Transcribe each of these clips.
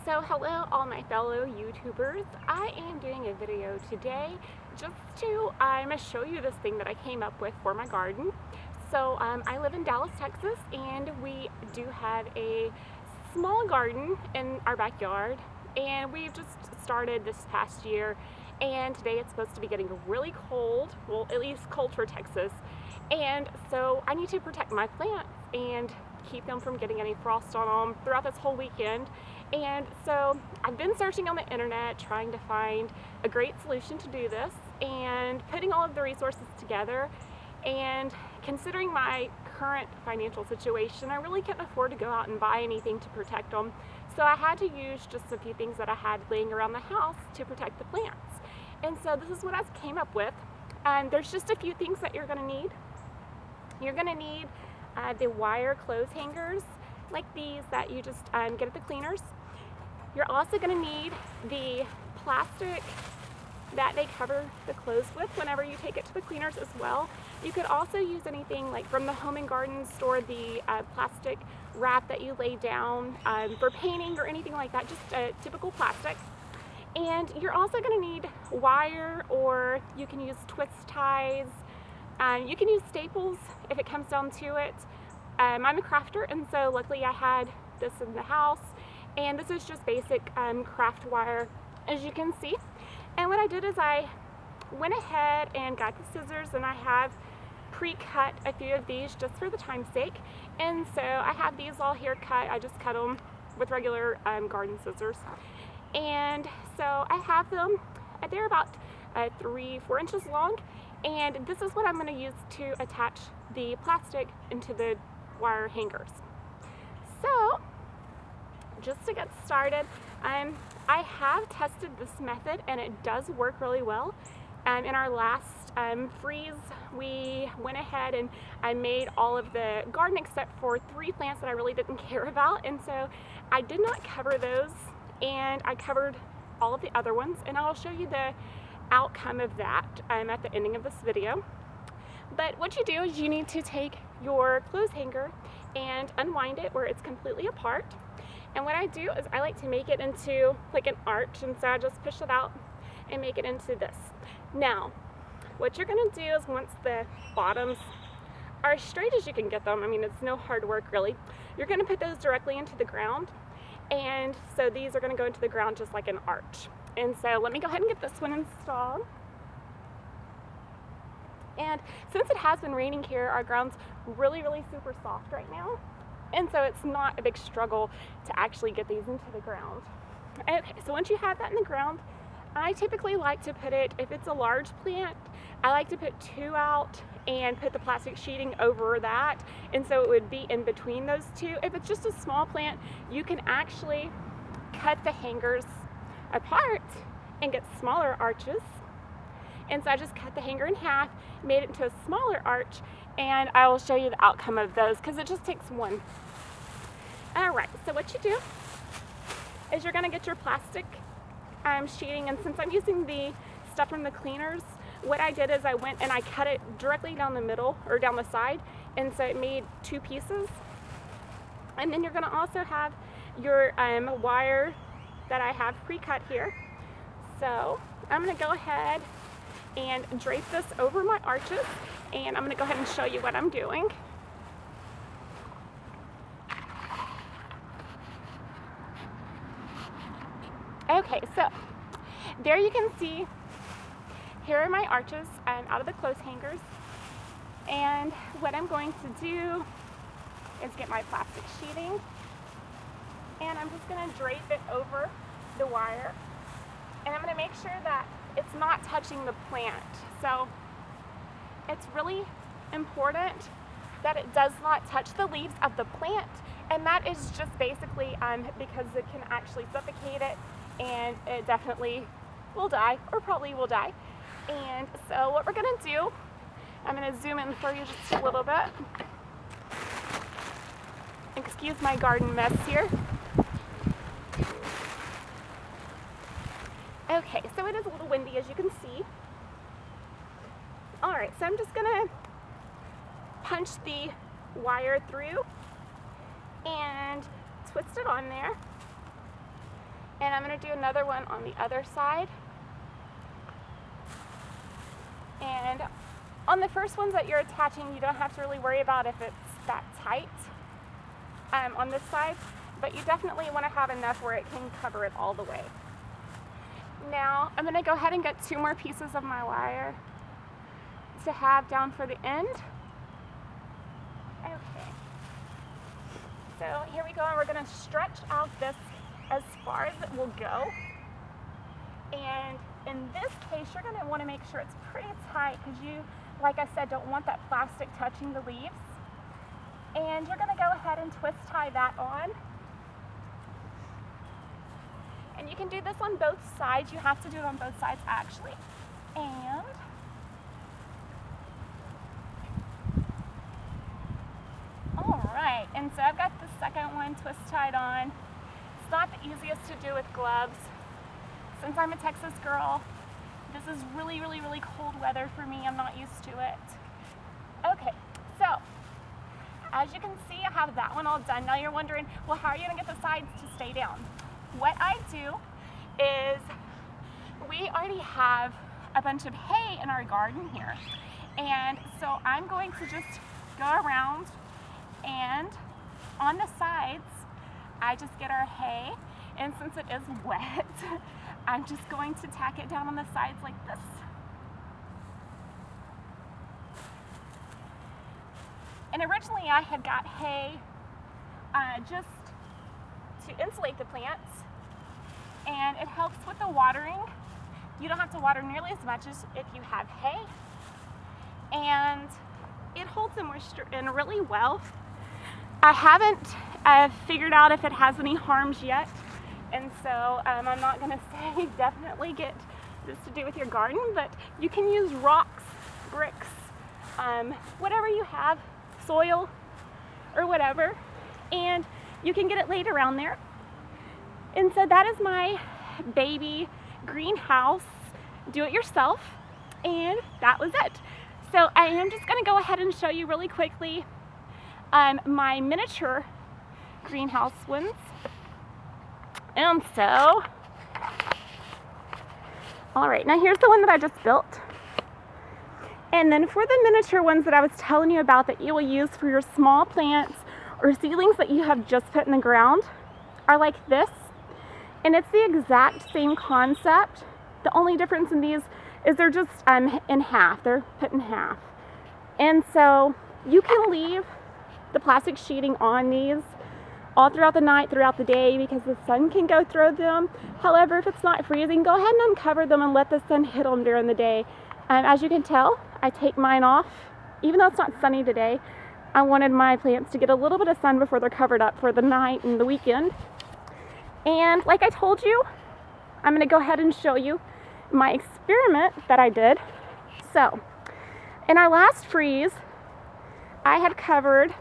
So hello all my fellow YouTubers. I am doing a video today just to show you this thing that I came up with for my garden. So I live in Dallas, Texas, and we do have a small garden in our backyard, and we've just started this past year, and today it's supposed to be getting really cold, well, at least cold for Texas, and so I need to protect my plants and keep them from getting any frost on them throughout this whole weekend. And so I've been searching on the internet trying to find a great solution to do this, and putting all of the resources together, and considering my current financial situation, I really couldn't afford to go out and buy anything to protect them. So I had to use just a few things that I had laying around the house to protect the plants. And so this is what I came up with. There's just a few things that you're going to need. You're going to need the wire clothes hangers like these that you just get at the cleaners. You're also going to need the plastic that they cover the clothes with whenever you take it to the cleaners as well. You could also use anything like from the Home and Garden store, the plastic wrap that you lay down for painting or anything like that, just typical plastic. And you're also going to need wire, or you can use twist ties. You can use staples if it comes down to it. I'm a crafter, and so luckily I had this in the house, and this is just basic craft wire, as you can see. And what I did is I went ahead and got the scissors, and I have pre-cut a few of these just for the time's sake. And so I have these all here cut. I just cut them with regular garden scissors. And so I have them, they're about 3-4 inches long, and this is what I'm going to use to attach the plastic into the wire hangers. So just to get started, I have tested this method and it does work really well. In our last freeze, we went ahead and I made all of the garden except for 3 plants that I really didn't care about, and so I did not cover those, and I covered all of the other ones, and I'll show you the outcome of that at the ending of this video. But what you do is you need to take your clothes hanger and unwind it where it's completely apart. And what I do is I like to make it into like an arch, and so I just push it out and make it into this. Now, what you're going to do is once the bottoms are as straight as you can get them, I mean, it's no hard work really, you're going to put those directly into the ground. And so these are going to go into the ground just like an arch. And so let me go ahead and get this one installed. And since it has been raining here, our ground's really super soft right now. And so it's not a big struggle to actually get these into the ground. Okay, so once you have that in the ground, I typically like to put it, if it's a large plant, I like to put 2 out and put the plastic sheeting over that, and so it would be in between those 2. If it's just a small plant, you can actually cut the hangers apart and get smaller arches. And so I just cut the hanger in half, made it into a smaller arch, and I will show you the outcome of those because it just takes one. Alright, so what you do is you're going to get your plastic sheeting, and since I'm using the stuff from the cleaners, what I did is I went and I cut it directly down the middle, or down the side, and so it made 2 pieces. And then you're going to also have your wire that I have pre-cut here. So I'm going to go ahead and drape this over my arches, and I'm going to go ahead and show you what I'm doing. Okay, so there you can see, here are my arches out of the clothes hangers, and what I'm going to do is get my plastic sheeting, and I'm just going to drape it over the wire, and I'm going to make sure that it's not touching the plant. So it's really important that it does not touch the leaves of the plant, and that is just basically because it can actually suffocate it, and it definitely will die, or probably will die. And so what we're going to do, I'm going to zoom in for you just a little bit. Excuse my garden mess here. Okay, so it is a little windy, as you can see. Alright, so I'm just going to punch the wire through and twist it on there. And I'm going to do another one on the other side. And on the first ones that you're attaching, you don't have to really worry about if it's that tight on this side, but you definitely want to have enough where it can cover it all the way. Now I'm going to go ahead and get 2 more pieces of my wire to have down for the end. Okay, so here we go, and we're going to stretch out this as far as it will go. And in this case, you're going to want to make sure it's pretty tight because you, like I said, don't want that plastic touching the leaves. And you're going to go ahead and twist tie that on. And you can do this on both sides. You have to do it on both sides actually. And all right, and so I've got the second one twist tied on. It's not the easiest to do with gloves. Since I'm a Texas girl, this is really, really, really cold weather for me. I'm not used to it. Okay, so as you can see, I have that one all done. Now you're wondering, well, how are you going to get the sides to stay down? What I do is we already have a bunch of hay in our garden here. And so I'm going to just go around, and on the sides, I just get our hay. And since it is wet, I'm just going to tack it down on the sides like this. And originally I had got hay just to insulate the plants, and it helps with the watering. You don't have to water nearly as much as if you have hay, and it holds the moisture in really well. I haven't figured out if it has any harms yet, and so I'm not going to say definitely get this to do with your garden, but you can use rocks, bricks, whatever you have, soil or whatever, and you can get it laid around there. And so that is my baby greenhouse, do it yourself, and that was it. So I am just going to go ahead and show you really quickly my miniature greenhouse ones. And so, all right, now here's the one that I just built. And then for the miniature ones that I was telling you about that you will use for your small plants or seedlings that you have just put in the ground are like this. And it's the exact same concept. The only difference in these is they're just in half. They're put in half. And so you can leave the plastic sheeting on these all throughout the night, throughout the day, because the sun can go through them. However, if it's not freezing, go ahead and uncover them and let the sun hit them during the day. As you can tell, I take mine off. Even though it's not sunny today, I wanted my plants to get a little bit of sun before they're covered up for the night and the weekend. And like I told you, I'm going to go ahead and show you my experiment that I did. So, in our last freeze, I had covered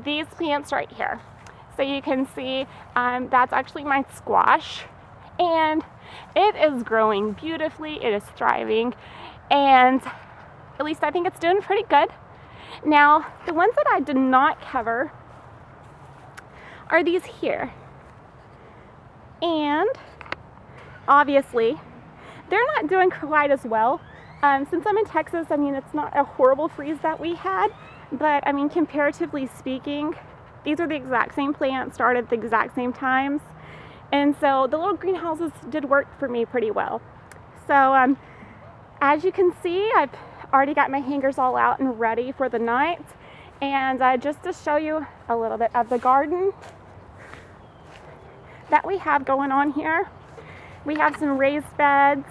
these plants right here. So you can see that's actually my squash, and it is growing beautifully. It is thriving, and at least I think it's doing pretty good. Now, the ones that I did not cover are these here. And obviously, they're not doing quite as well. Since I'm in Texas, I mean, it's not a horrible freeze that we had, but I mean, comparatively speaking, these are the exact same plants, started at the exact same times. And so the little greenhouses did work for me pretty well. So as you can see, I've already got my hangers all out and ready for the night. And just to show you a little bit of the garden that we have going on here, we have some raised beds.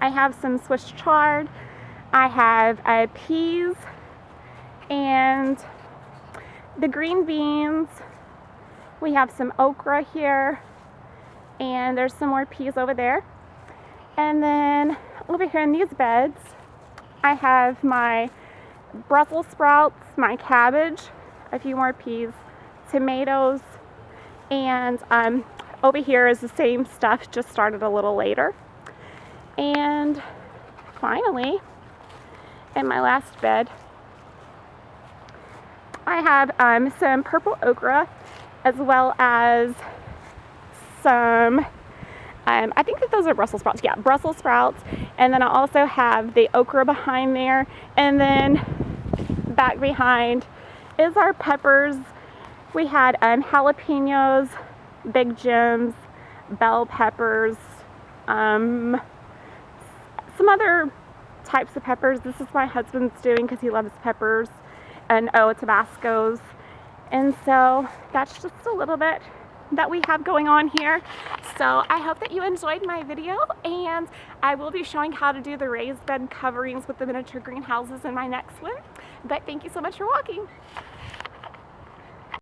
I have some Swiss chard. I have peas and the green beans. We have some okra here, and there's some more peas over there. And then over here in these beds, I have my Brussels sprouts, my cabbage, a few more peas, tomatoes, and over here is the same stuff, just started a little later. And finally, in my last bed, I have some purple okra, as well as some, I think that those are Brussels sprouts. Yeah, Brussels sprouts. And then I also have the okra behind there. And then back behind is our peppers. We had jalapenos, big gems, bell peppers, some other types of peppers. This is my husband's doing because he loves peppers, and Tabascos. And so that's just a little bit that we have going on here. So I hope that you enjoyed my video, and I will be showing how to do the raised bed coverings with the miniature greenhouses in my next one. But thank you so much for watching.